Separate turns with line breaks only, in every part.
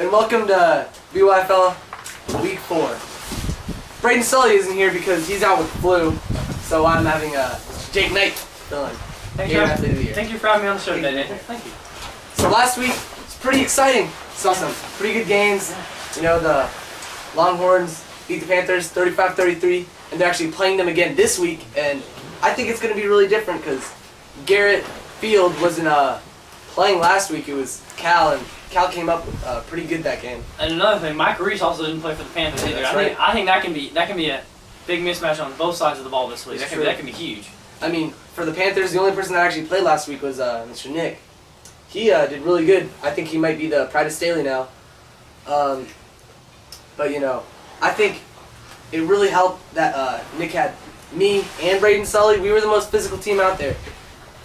and welcome to BYFL Week 4. Braden Sully isn't here because he's out with the flu, so I'm having Jake Knight filling.
Thank you for having me on the show today, Nathan. Thank you.
So last week was pretty exciting. Saw some pretty good games. You know, the Longhorns beat the Panthers 35-33, and they're actually playing them again this week, and I think it's going to be really different because Garrett Field wasn't playing last week. It was Cal, and Cal came up pretty good that game.
And another thing, Mike Reese also didn't play for the Panthers either. I think that can be a big mismatch on both sides of the ball this week. That can be huge.
I mean, for the Panthers, the only person that actually played last week was Mr. Nick. He did really good. I think he might be the pride of Staley now. But you know, I think it really helped that Nick had me and Braden Sully. We were the most physical team out there.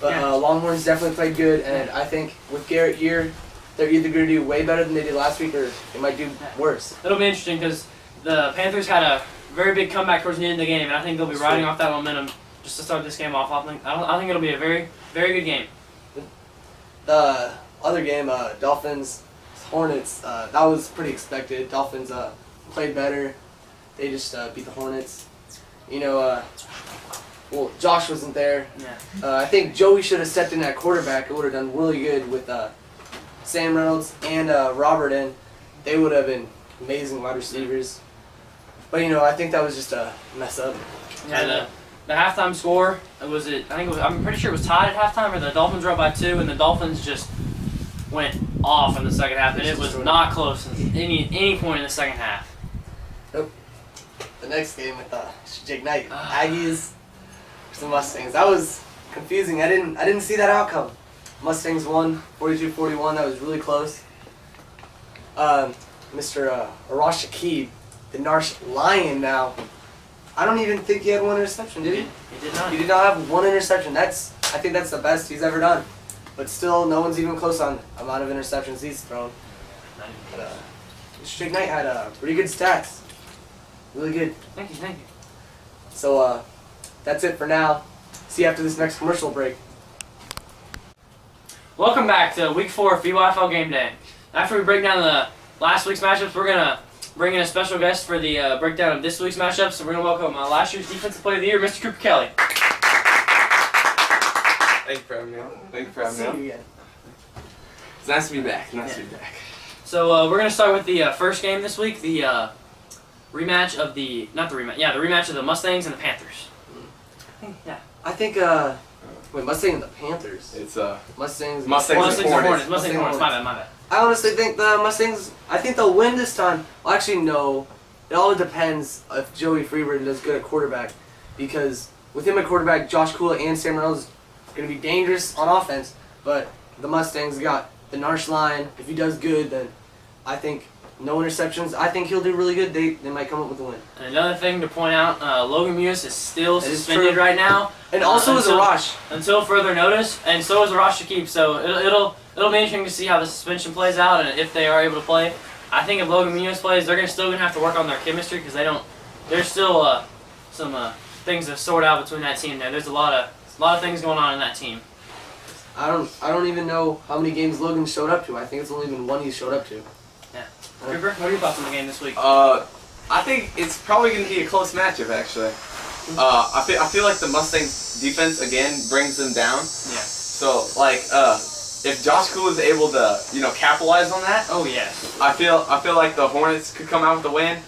But Longhorns definitely played good, and I think with Garrett here, they're either going to do way better than they did last week, or they might do worse.
It'll be interesting because the Panthers had a very big comeback towards the end of the game, and I think they'll be riding off that momentum just to start this game off. I think it'll be a very, very good game.
The other game, Dolphins Hornets, that was pretty expected. Dolphins played better. They just beat the Hornets. You know, well, Josh wasn't there.
Yeah.
I think Joey should have stepped in at quarterback. It would have done really good with Sam Reynolds and Robert in. They would have been amazing wide receivers. But you know, I think that was just a mess up.
Yeah, the halftime score I'm pretty sure it was tied at halftime, or the Dolphins were up by 2, and the Dolphins just went off in the second half, and it was not close at any point in the second half.
Nope. The next game with Jake Knight, Aggies. The Mustangs. That was confusing. I didn't see that outcome. Mustangs won 42-41. That was really close. Mr. Arash Shakib, the Narsh Lion now. I don't even think he had one interception, did he?
He did not.
He did not have one interception. I think that's the best he's ever done. But still, no one's even close on the amount of interceptions he's thrown. But Mr. Jake Knight had pretty good stats. Really good.
Thank you.
So, that's it for now. See you after this next commercial break.
Welcome back to Week 4 of BYFL Game Day. After we break down the last week's matchups, we're going to bring in a special guest for the breakdown of this week's matchups. So we're going to welcome last year's Defensive Player of the Year, Mr. Cooper Kelly.
Thank you for having me on. It's nice to be back.
So we're going to start with the first game this week, the rematch of the rematch of the Mustangs and the Panthers. Yeah.
I think, wait, Mustangs and the Panthers.
It's
Mustangs
and Hornets.
Mustangs and Hornets. My bad.
I honestly think the Mustangs, I think they'll win this time. Well, actually, no. It all depends if Joey Freeburg does good at quarterback. Because with him at quarterback, Josh Kula and Sam Reynolds are going to be dangerous on offense. But the Mustangs got the Narsh line. If he does good, then I think no interceptions. I think he'll do really good. They might come up with a win.
And another thing to point out, Logan Muse is still suspended right now.
And also is Arash.
Until further notice, and so is Arash Shakib. So it'll be interesting to see how the suspension plays out and if they are able to play. I think if Logan Muse plays, they're still going to have to work on their chemistry because there's still some things to sort out between that team there. There's a lot of things going on in that team.
I don't even know how many games Logan showed up to. I think it's only been one he's showed up to.
Yeah. Cooper, what are your thoughts on the game this week?
I think it's probably going to be a close matchup, actually. I feel like the Mustangs defense again brings them down.
Yeah.
So if Josh Kula is able to capitalize on that,
oh yeah.
I feel like the Hornets could come out with a win.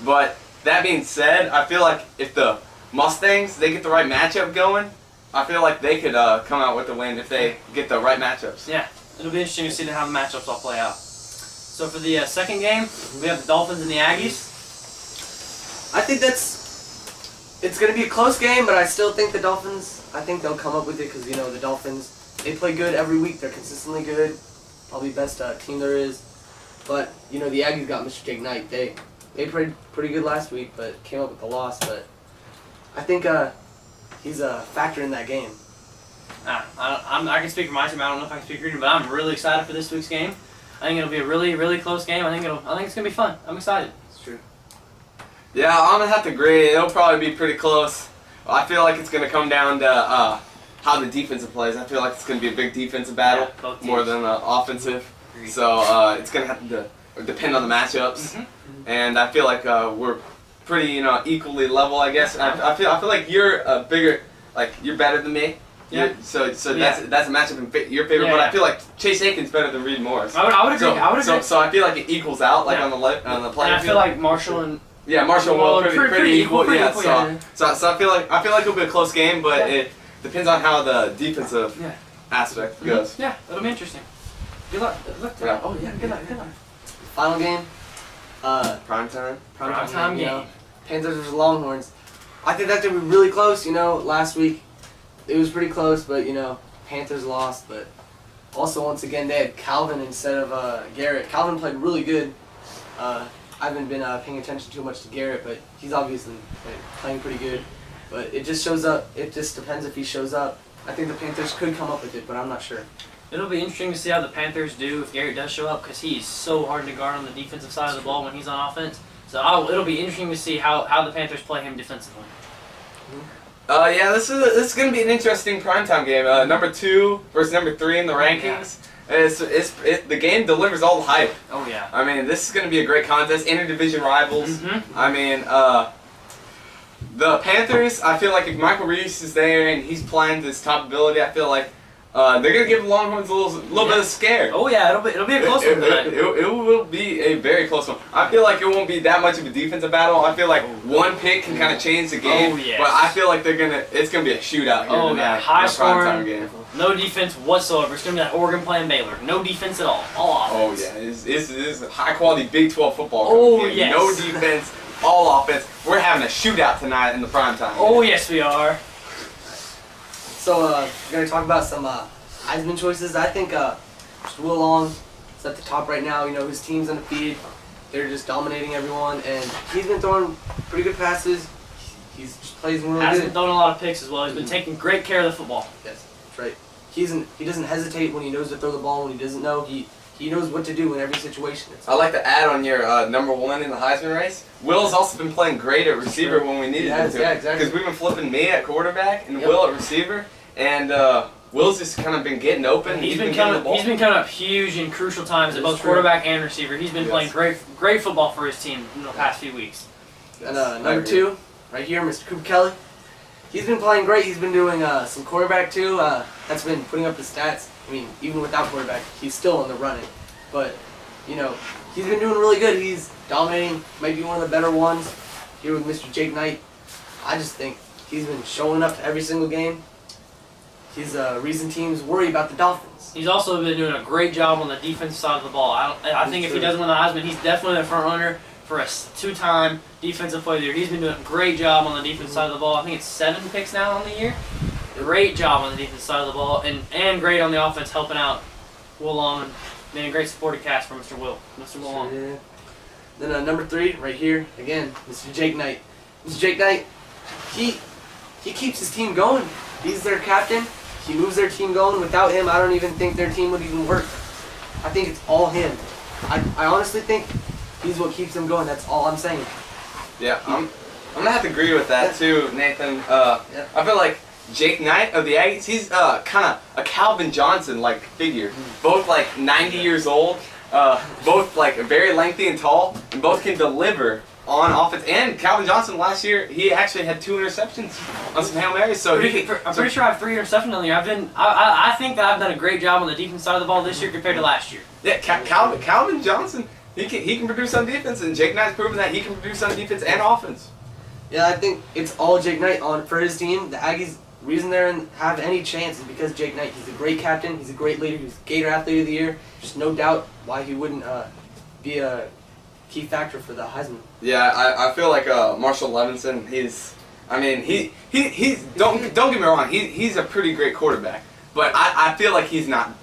But that being said, I feel like if the Mustangs they get the right matchup going, I feel like they could come out with a win if they get the right matchups.
Yeah, it'll be interesting to see how the matchups all play out. So for the second game, we have the Dolphins and the Aggies.
I think it's going to be a close game, but I still think the Dolphins, I think they'll come up with it because, the Dolphins, they play good every week. They're consistently good. Probably best team there is. But, the Aggies got Mr. Jake Knight. They played pretty good last week, but came up with the loss. But I think he's a factor in that game.
I can speak for my team. I don't know if I can speak for your team, but I'm really excited for this week's game. I think it'll be a really, really close game. I think it's gonna be fun. I'm excited.
It's true.
Yeah, I'm gonna have to agree. It'll probably be pretty close. I feel like it's gonna come down to how the defensive plays. I feel like it's gonna be a big defensive battle more than offensive.
Agreed.
So it's gonna have to depend on the matchups,
Mm-hmm.
and I feel like we're pretty equally level. I guess I feel like you're a bigger you're better than me.
Yeah.
So that's a matchup in your favor.
Yeah,
but
yeah.
I feel like Chase Aiken's better than Reed Morris.
I would agree. I would agree.
So I feel like it equals out
Yeah.
on the playing
and
field.
I feel like Marshall and
Yeah, Marshall and
Well,
Will pretty equal.
pretty
Yeah,
equal,
so,
yeah.
so I feel like it'll be a close game, but
Yeah.
it depends on how the defensive
Yeah.
aspect goes.
Yeah, it'll be interesting. Good luck.
Yeah.
Oh yeah, good luck. Good luck.
Final game.
Prime time.
Prime time
you
game.
know, Panthers versus Longhorns. I think that's gonna be really close. Last week it was pretty close, but Panthers lost. But also once again they had Calvin instead of Garrett. Calvin played really good. I haven't been paying attention too much to Garrett, but he's obviously playing pretty good. But it just shows up. It just depends if he shows up. I think the Panthers could come up with it, but I'm not sure.
It'll be interesting to see how the Panthers do if Garrett does show up because he's so hard to guard on the defensive side of the ball when he's on offense. So it'll be interesting to see how the Panthers play him defensively.
Yeah, this is gonna be an interesting primetime game. Number 2 versus number 3 in the rankings. The game delivers all the hype.
Oh yeah.
I mean, this is gonna be a great contest. Interdivision rivals.
Mm-hmm.
I mean, the Panthers. I feel like if Michael Reese is there and he's playing to his top ability, I feel like they're gonna give the Longhorns a little bit of scare.
Oh yeah, it'll be a close one tonight.
It will be a very close one. I feel like it won't be that much of a defensive battle. I feel like one pick can kind of change the game.
Oh, yes.
But I feel like it's gonna be a shootout here
Oh
tonight.
yeah, high
in a primetime
scoring,
game.
no defense whatsoever. It's gonna be like Oregon playing Baylor. No defense at all offense.
Oh yeah, it's a high quality Big 12 football.
Oh,
game.
yes.
No defense, all offense. We're having a shootout tonight in the primetime.
Oh yes, we are.
So we're gonna talk about some Heisman choices. I think just Will Long is at the top right now. His team's undefeated. They're just dominating everyone, and he's been throwing pretty good passes. He's just plays really
Hasn't
good.
thrown a lot of picks as well. He's been taking great care of the football.
Yes, that's right. He doesn't hesitate when he knows to throw the ball. When he doesn't know, he knows what to do in every situation.
I'd like to add on your number 1 in the Heisman race. Will's also been playing great at receiver when we needed him to.
Yeah, exactly.
Because we've been flipping me at quarterback and
Yep.
Will at receiver, and Will's just kind of been getting open.
He's been
getting the ball.
coming up huge in crucial times at
That's
both
true.
quarterback and receiver. He's been
Yes.
playing great football for his team in the past few weeks.
And
I
number
agree.
2, right here, Mr. Cooper Kelly. He's been playing great. He's been doing some quarterback too. That's been putting up his stats. I mean, even without quarterback, he's still in the running. But he's been doing really good. He's dominating. Might be one of the better ones here with Mr. Jake Knight. I just think he's been showing up to every single game. He's the reason teams worry about the Dolphins.
He's also been doing a great job on the defensive side of the ball. I think if he doesn't win the Heisman, he's definitely the front runner for a 2-time defensive player of the year. He's been doing a great job on the defensive side of the ball. I think it's 7 picks now on the year. Great job on the defensive side of the ball, and great on the offense, helping out Will Long and being a great supporting cast for Mr. Will Long.
Yeah. Then number 3, right here, again, Mr. Jake Knight. Mr. Jake Knight, he keeps his team going. He's their captain. He moves their team going. Without him, I don't even think their team would even work. I think it's all him. I honestly think he's what keeps them going. That's all I'm saying.
Yeah, I'm gonna have to agree with that too, Nathan. I feel like Jake Knight of the Aggies, he's kind of a Calvin Johnson like figure. Both like 90 years old, both like very lengthy and tall, and both can deliver on offense. And Calvin Johnson last year, he actually had 2 interceptions on some Hail Marys. So
I'm pretty sure I have 3 interceptions on the year. I think that I've done a great job on the defense side of the ball this year compared to last year.
Yeah, Calvin Johnson, he can produce on defense, and Jake Knight's proven that he can produce on defense and offense.
Yeah, I think it's all Jake Knight for his team. The Aggies, reason they have any chance is because Jake Knight. He's a great captain. He's a great leader. He's Gator Athlete of the Year. Just no doubt why he wouldn't be a key factor for the Heisman.
Yeah, I feel like Marshall Levinson. He's don't get me wrong. He's a pretty great quarterback, but I feel like he's not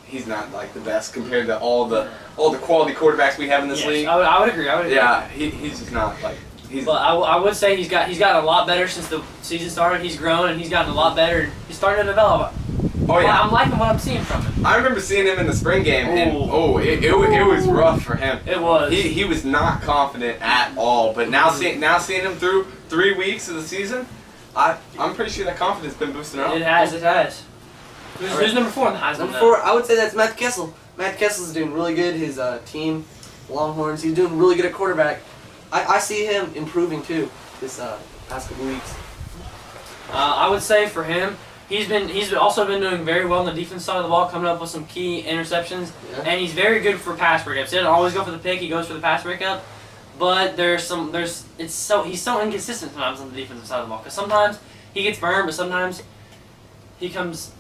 like the best compared to all the quality quarterbacks we have in this
Yes,
league.
I would agree.
Yeah, he's just not like he's.
But I would say he's gotten a lot better since the season started. He's grown and he's gotten a lot better. He's starting to develop.
Oh yeah,
I'm liking what I'm seeing from him.
I remember seeing him in the spring game, and it was rough for him.
It was.
He was not confident at all. But now seeing him through 3 weeks of the season, I'm pretty sure that confidence has been boosting up.
It has. Who's number 4 in the Heisman?
Number 4, I would say that's Matt Kessel. Matt Kessel's doing really good. His team Longhorns. He's doing really good at quarterback. I see him improving too this past couple weeks.
I would say for him, he's also been doing very well on the defense side of the ball, coming up with some key interceptions, and he's very good for pass breakups. He doesn't always go for the pick; he goes for the pass breakup. But he's so inconsistent sometimes on the defensive side of the ball because sometimes he gets burned, but sometimes he comes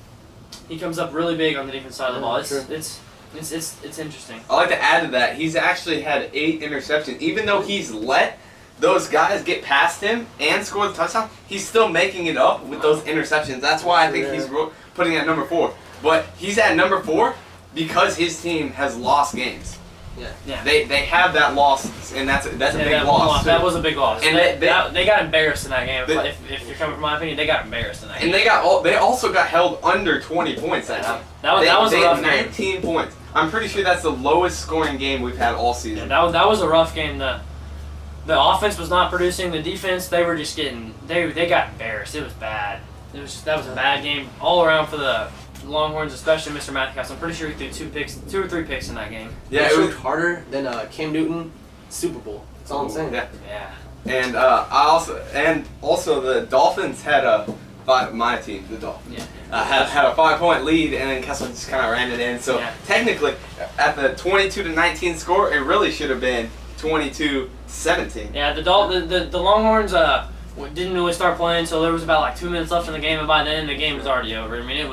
up really big on the defensive side of the ball. It's interesting.
I like to add to that. He's actually had 8 interceptions, even though he's let those guys get past him and score the touchdown. He's still making it up with those interceptions. That's why I think he's putting at number 4. But he's at number 4 because his team has lost games.
Yeah.
They have that loss, and that's a big loss.
That was a big loss.
And
they got embarrassed in that game. If you're coming from my opinion, they got embarrassed in that game.
And they also got held under 20 points that time.
That was a rough game.
19 points. I'm pretty sure that's the lowest scoring game we've had all season.
Yeah, that was a rough game. The offense was not producing. The defense, they were just getting they got embarrassed. It was bad. That was a bad game all around for the Longhorns, especially Mr. Matthews. I'm pretty sure he threw 2 or 3 picks in that game.
Yeah, it was harder than Cam Newton Super Bowl. That's all I'm saying.
Yeah. And also the Dolphins had my team, the Dolphins, had a 5-point lead, and then Kessler just kind of ran it in. So technically, at the 22-19 score, it really should have been 22-17.
Yeah, the Longhorns didn't really start playing until there was about like 2 minutes left in the game, and by then the game was already over. I mean, it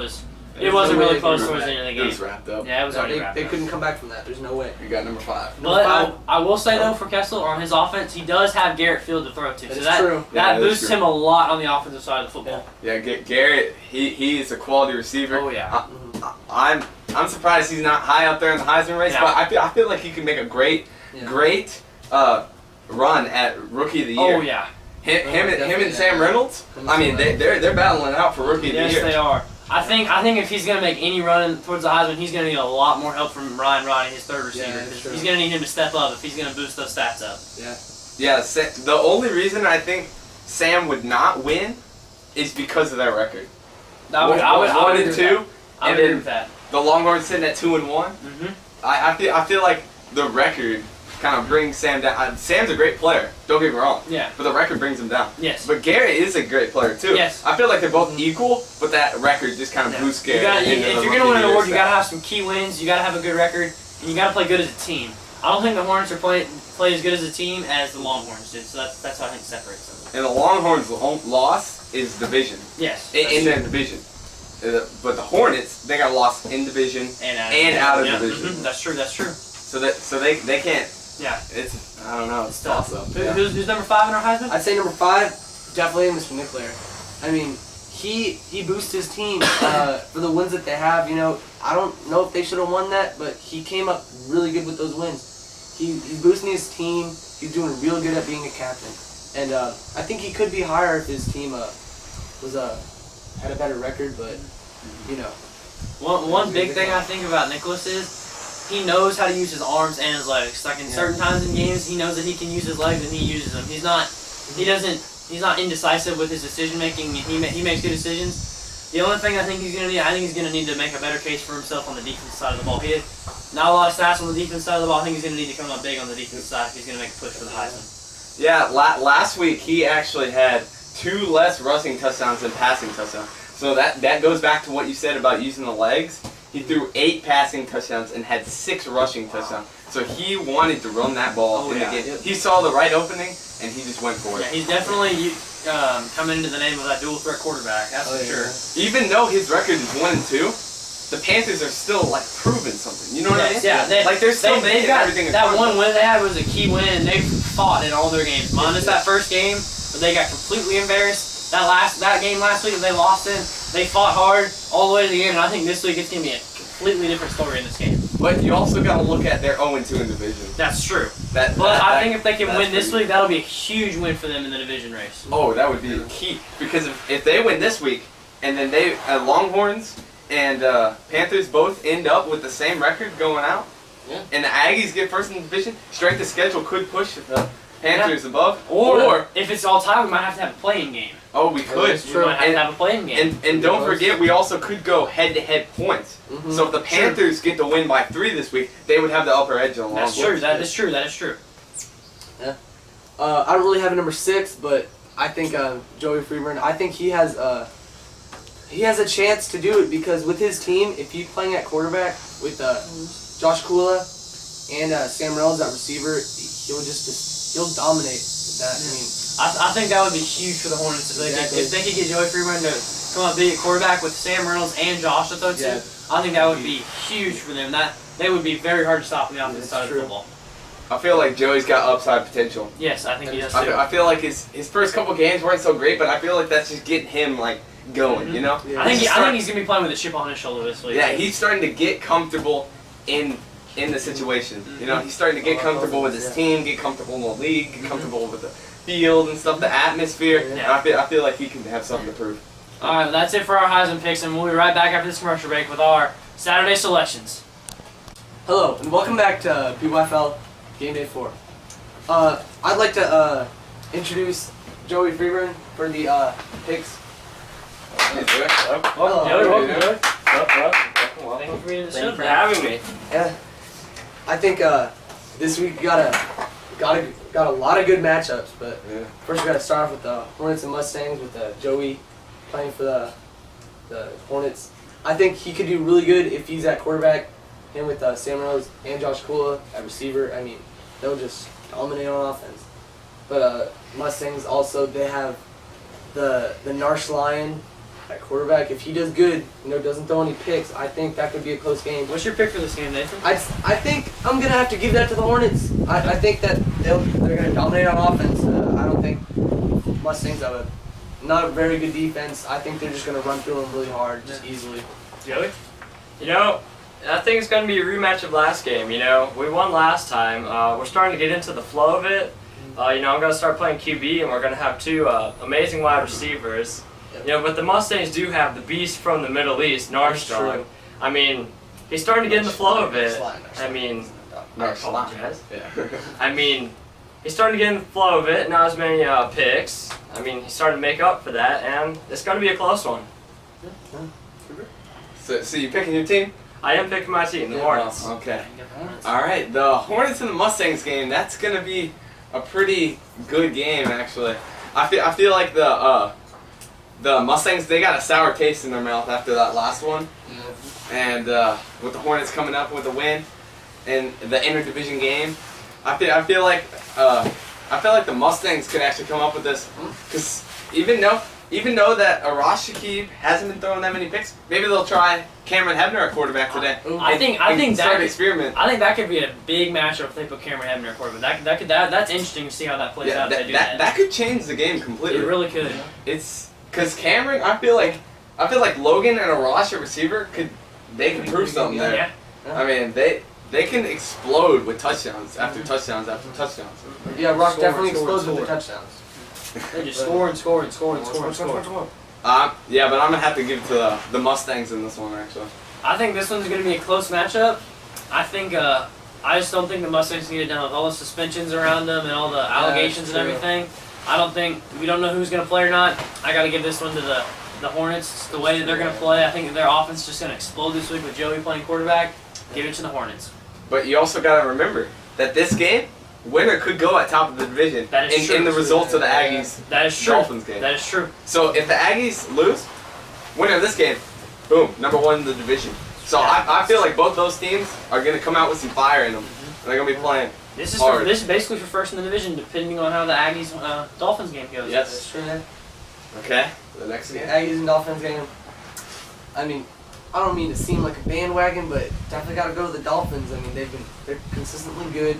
wasn't really close towards the end of the game.
It was wrapped up.
Yeah, it was already wrapped up.
They couldn't come back from that. There's no way.
You got number 5.
But I will say though, for Kessler on his offense, he does have Garrett Field to throw to.
That's true.
That boosts him a lot on the offensive side of the football.
Yeah, Garrett, he is a quality receiver.
Oh yeah.
I'm surprised he's not high up there in the Heisman race, but I feel like he can make a great run at Rookie of the Year.
Oh yeah.
Him and Sam Reynolds. I mean, they're battling out for Rookie of the Year.
Yes, they are. I think if he's gonna make any run towards the Heisman, he's gonna need a lot more help from Ryan Rodney, his third receiver. He's gonna need him to step up if he's gonna boost those stats up.
Yeah. The only reason I think Sam would not win is because of their record.
I would
1 and 2.
I would agree with that.
The Longhorns sitting at 2 and 1.
Mm-hmm.
I feel like the record kind of brings Sam down. Sam's a great player. Don't get me wrong.
Yeah.
But the record brings him down.
Yes.
But Garrett is a great player too.
Yes.
I feel like they're both equal, but that record just kind of boosts Garrett.
If you're gonna win an award, you gotta have some key wins. You gotta have a good record, and you gotta play good as a team. I don't think the Hornets play as good as a team as the Longhorns did. So that's what I think separates them.
And the Longhorns' loss is division.
Yes.
In their division. But the Hornets, they got lost in division and out of division.
Mm-hmm. That's true.
So they can't.
Yeah.
I don't know. It's tough though.
Who's number 5 in our Heisman?
I'd say number 5, definitely Mr. Nickler. I mean, he boosts his team for the wins that they have. You know, I don't know if they should have won that, but he came up really good with those wins. He's boosting his team. He's doing real good at being a captain, and I think he could be higher if his team had a better record. But you know,
one big thing I think about Nicholas is he knows how to use his arms and his legs. Like in certain times in games, he knows that he can use his legs and he uses them. He's not indecisive with his decision making. He makes good decisions. The only thing I think he's gonna need to make a better case for himself on the defensive side of the ball. He had not a lot of stats on the defensive side of the ball. I think he's gonna need to come up big on the defensive side if he's gonna make a push for the Heisman.
Yeah, last week he actually had 2 less rushing touchdowns than passing touchdowns. So that goes back to what you said about using the legs. He threw 8 passing touchdowns and had 6 rushing touchdowns. So he wanted to run that ball in the game. He saw the right opening and he just went for it.
Yeah, he's definitely coming into the name of that dual threat quarterback. That's for sure.
Even though his record is 1 and 2, the Panthers are still like proving something. You know what I mean?
Yeah,
they're still making everything.
That one win they had was a key win, and they fought in all their games. Minus that first game, but they got completely embarrassed. That game last week that they lost in, they fought hard all the way to the end. And I think this week it's gonna be a completely different story in this game.
But you also got to look at their 0-2 in division.
That's true. I think if they can win this week, that'll be a huge win for them in the division race.
Oh, that would be key. Because if they win this week, and then they Longhorns and Panthers both end up with the same record going out, and the Aggies get first in the division, strength of schedule could push Panthers above.
Or if it's all time, we might have to have a playing game.
Oh, we could.
that's
We
true.
might have to have a playing game.
And don't forget, we also could go head-to-head points.
Mhm.
So if the Panthers get the win by 3 this week, they would have the upper edge on
That's true. That is true. That is true.
I don't really have a number 6, but I think Joey Freeman. I think he has a chance to do it because with his team, if he's playing at quarterback with Josh Kula and Sam Reynolds at receiver, he'll dominate with that. I mean,
I think that would be huge for the Hornets if they could get Joey Freeman to come up big at quarterback with Sam Reynolds and Josh at those two.
Yeah.
I think that would be huge for them. That they would be very hard to stop on the offensive side of
true.
football.
I feel like Joey's got upside potential.
Yes, I think he does
I
too.
feel, I feel like his first couple games weren't so great, but I feel like that's just getting him like going, you know?
Yeah.
I think he's gonna be playing with a chip on his shoulder this week.
Yeah, he's starting to get comfortable in the situation. You know, he's starting to get comfortable with his team, get comfortable in the league, get comfortable with the field and stuff, the atmosphere.
Yeah.
And I feel like he can have something to prove.
All right, well, that's it for our Heisman picks, and we'll be right back after this commercial break with our Saturday selections.
hello and welcome back to BYFL Game Day 4. I'd like to introduce Joey Freeman for the picks.
Welcome, Joey. Welcome, Joey.
Welcome.
Thank you for being in the
Thank
show
you for
today.
having me.
Yeah, I think this week we got a lot of good matchups, but
Yeah.
first we got to start off with the Hornets and Mustangs with Joey playing for the Hornets. I think he could do really good if he's at quarterback. Him with Sam Reynolds and Josh Kula at receiver. I mean, they'll just dominate on offense. But Mustangs also, they have the Narsh Lion at quarterback. If he does good, doesn't throw any picks, I think that could be a close game.
What's your pick for this game, Nathan?
I think I'm gonna have to give that to the Hornets. I think that they're gonna dominate on offense. I don't think Mustangs have not a very good defense. I think they're just gonna run through them really hard, just easily.
Joey?
I think it's going to be a rematch of last game. We won last time. We're starting to get into the flow of it. I'm going to start playing QB, and we're going to have 2 amazing wide receivers. But the Mustangs do have the beast from the Middle East, Narstrong.
true.
I mean, he's starting to get in the flow of it. I mean, I
Narsh
apologize.
Yeah.
I mean, he's starting to get in the flow of it. Not as many picks. I mean, he's starting to make up for that, and it's going to be a close one.
So you picking your team?
I am picking my team, the
Yeah.
Hornets.
Okay. All right, the Hornets and the Mustangs game. That's gonna be a pretty good game, actually. I feel like the Mustangs, they got a sour taste in their mouth after that last one, and with the Hornets coming up with a win in the interdivision game, I feel like the Mustangs could actually come up with this, because even though that Arash Shakib hasn't been throwing that many picks, maybe they'll try Cameron Hebner at quarterback today.
I think that
start
could-
experiment.
I think that could be a big matchup if they put Cameron Hebner at quarterback. That's interesting to see how that plays
Yeah,
out if they do
that could change the game completely.
It really could.
It's because Cameron, I feel like Logan and Arash at receiver could prove something there.
Yeah.
I mean, they can explode with touchdowns after touchdowns after touchdowns.
Yeah, Rock
Score,
definitely
score,
explodes with the
score.
touchdowns.
They just score and score and score and score and score.
Yeah, but I'm gonna have to give it to the Mustangs in this one actually.
I think this one's going to be a close matchup. I think I just don't think the Mustangs can get it done with all the suspensions around them and all the allegations and
true.
everything. We don't know who's going to play or not. I got to give this one to the Hornets. The way that they're going to play, I think their offense is just going to explode this week with Joey playing quarterback. Give it to the Hornets.
But you also gotta remember that this game, winner could go at top of the division
That is true.
in the results of the Aggies
That is true.
Dolphins game.
That is true.
So if the Aggies lose, winner of this game, boom, number 1 in the division. So I feel like both those teams are going to come out with some fire in them. And they're going to be playing.
This is
hard.
this is basically for first in the division, depending on how the Aggies Dolphins game goes.
Yes.
Sure, yeah.
Okay. The next
The
game.
Aggies and Dolphins game. I mean, I don't mean to seem like a bandwagon, but definitely got to go to the Dolphins. I mean, they're consistently good.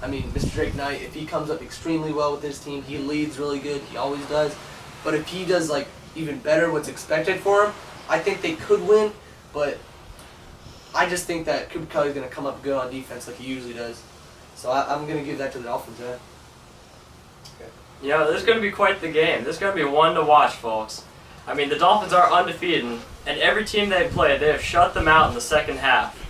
I mean, Mr. Drake Knight, if he comes up extremely well with his team, he leads really good. He always does. But if he does even better, what's expected for him, I think they could win. But I just think that Cooper Kelly's going to come up good on defense like he usually does. So I'm going to give that to the Dolphins. Yeah.
This is going to be quite the game. This is going to be one to watch, folks. I mean, the Dolphins are undefeated, and every team they play, they have shut them out in the second half.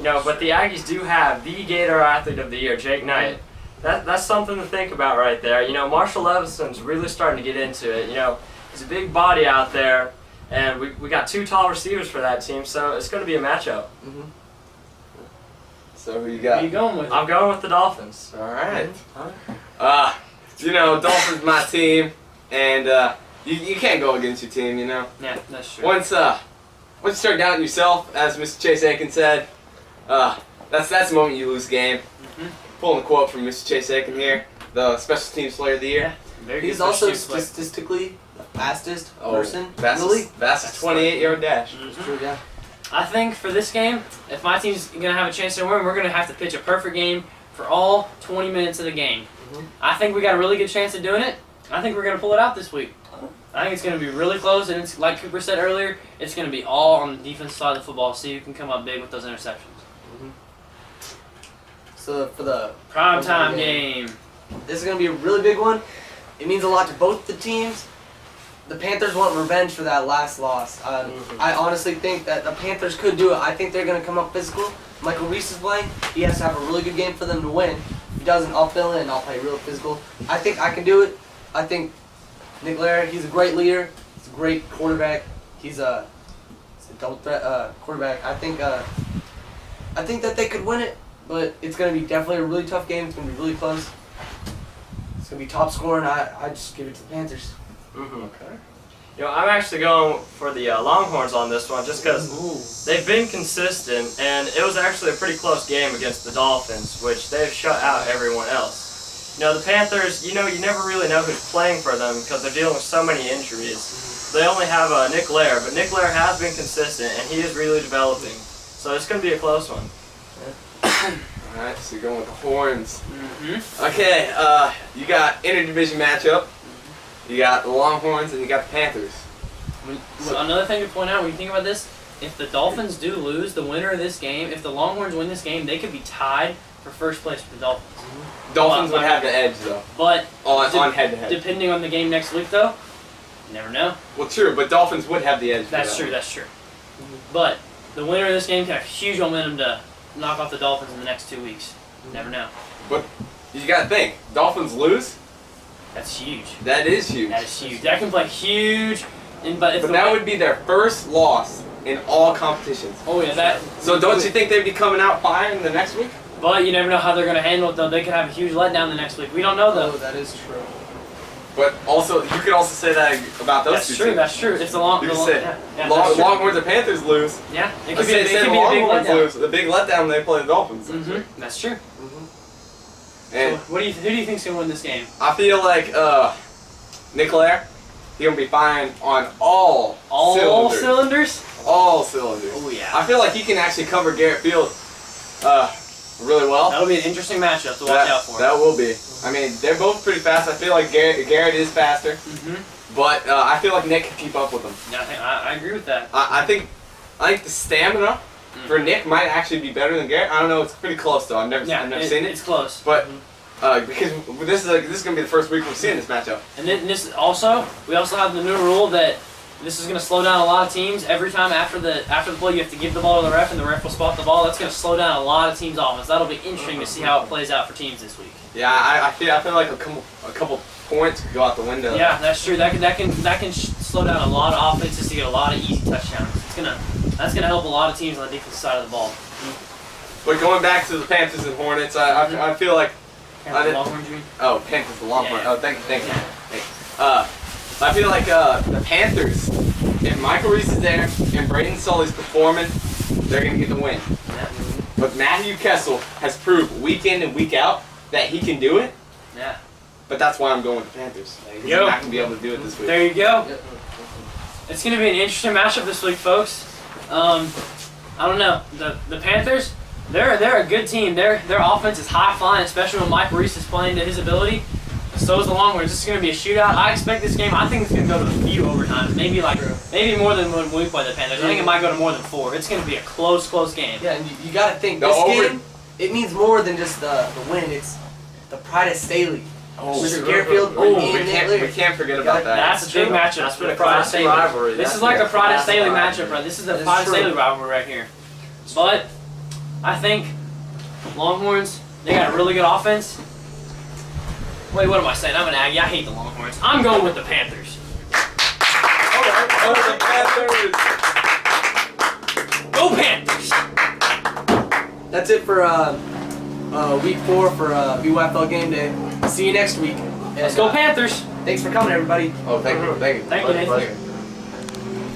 But the Aggies do have the Gator Athlete of the Year, Jake Knight. That's something to think about right there. You know, Marshall Levison's really starting to get into it. You know, he's a big body out there, and we got 2 tall receivers for that team, so it's going to be a matchup.
Mm-hmm.
So who you
Who
got?
are you going with?
I'm going with the Dolphins.
All right. You know, Dolphins my team, and you can't go against your team. You know.
Yeah, that's true.
Once you start doubting yourself, as Mr. Chase Aiken said, that's the moment you lose the game. Pulling a quote from Mr. Chase Aiken here, the Special Teams Player of the Year.
Yeah, very good
He's also
special teams player.
statistically the fastest person in the
Fastest,
league.
fastest 28-yard dash.
It's true, yeah.
I think for this game, if my team's going to have a chance to win, we're going to have to pitch a perfect game for all 20 minutes of the game. I think we got a really good chance of doing it. I think we're going to pull it out this week. I think it's going to be really close, and it's like Cooper said earlier, it's going to be all on the defense side of the football, see who can come up big with those interceptions.
So for the
Prime time game.
this is going to be a really big one. It means a lot to both the teams. The Panthers want revenge for that last loss. I honestly think that the Panthers could do it. I think they're going to come up physical. Michael Reese is playing. He has to have a really good game for them to win. If he doesn't, I'll fill in and I'll play real physical. I think I can do it. I think Nick Laird, he's a great leader. He's a great quarterback. He's a double threat quarterback. I think that they could win it, but it's going to be definitely a really tough game. It's going to be really close. It's going to be top scoring. I just give it to the Panthers.
Okay.
You know, I'm actually going for the Longhorns on this one just because they've been consistent, and it was actually a pretty close game against the Dolphins, which they've shut out everyone else. You know, the Panthers, you know, you never really know who's playing for them because they're dealing with so many injuries. They only have Nick Laird, but Nick Laird has been consistent, and he is really developing. So it's going to be a close one.
Alright, so you're going with the Horns. Okay, you got interdivision matchup. You got the Longhorns and you got the Panthers.
Another thing to point out when you think about this, if the Dolphins do lose, the winner of this game, if the Longhorns win this game, they could be tied for first place with the Dolphins.
Dolphins would have the edge though.
But
on head-to-head.
Depending on the game next week, though, you never know.
Well, true, but Dolphins would have the edge.
That's true. That's true. But the winner of this game can have huge momentum to knock off the Dolphins in the next 2 weeks. Never know.
But you got to think, Dolphins lose.
That's huge.
That is huge.
That is huge. That can play huge. But
that would be their first loss in all competitions.
Oh yeah, that.
So don't you think they'd be coming out firing the next week?
But you never know how they're going to handle it, though. They could have a huge letdown the next week. We don't know, though.
Oh, that is true.
But also, you could also say that about those two teams.
That's true. It's the long.
You
the
could
long
say
that's true.
Longhorns and Panthers lose.
Yeah, it
Let's
could be a big
Longhorns
letdown.
lose. The big letdown they play the Dolphins.
That's true.
And
So who do you think's going to win this game?
I feel like Nick Laird, he's gonna be firing on all
cylinders.
All cylinders.
Oh yeah.
I feel like he can actually cover Garrett Field really well.
That'll be an interesting matchup to watch out for.
That will be. I mean, they're both pretty fast. I feel like Garrett is faster, but I feel like Nick can keep up with them.
Yeah, I agree with that.
I think the stamina for Nick might actually be better than Garrett. I don't know. It's pretty close though. I've never seen it.
It's close.
But because this is gonna be the first week we're seeing this matchup.
And then we also have the new rule that this is going to slow down a lot of teams. Every time after the play, you have to give the ball to the ref, and the ref will spot the ball. That's going to slow down a lot of teams' offense. That'll be interesting to see how it plays out for teams this week.
Yeah, I feel like a couple points could go out the window.
Yeah, that's true. That can slow down a lot of offenses to get a lot of easy touchdowns. That's gonna help a lot of teams on the defensive side of the ball.
But going back to the Panthers and Hornets, I feel like
Longhorns, you mean?
Oh, Panthers the Longhorns.
Yeah.
Oh, thank you. I feel like the Panthers, if Michael Reese is there and Braden Sully's performing, they're going to get the win.
Yeah.
But Matthew Kessel has proved week in and week out that he can do it.
Yeah.
But that's why I'm going with the Panthers. He's not going to be able to do it this week.
There you go. It's going to be an interesting matchup this week, folks. I don't know. The Panthers, they're a good team. Their offense is high flying, especially when Mike Reese is playing to his ability. So is the Longhorns. This is going to be a shootout. I expect this game. I think it's going to go to a few overtimes. Maybe more than when we play the Panthers. I think it might go to more than 4. It's going to be a close game.
Yeah, and you got to think this game. It means more than just the win. It's the pride of Staley. Mr. Garfield.
We can't forget about that.
That's a big matchup.
That's been a
Pride of
classic
Staley
rivalry.
This is like a Pride of Staley matchup, bro. This is the Pride of Staley rivalry right here. But I think Longhorns, they got a really good offense. Wait, what am I saying? I'm an Aggie. I hate the Longhorns. I'm going with the Panthers.
Oh, the Panthers!
Go Panthers!
That's it for week 4 for BYFL game day. See you next week.
Let's go Panthers!
Thanks for coming, everybody.
Oh, thank you.
Thank you, Nathan.
Pleasure.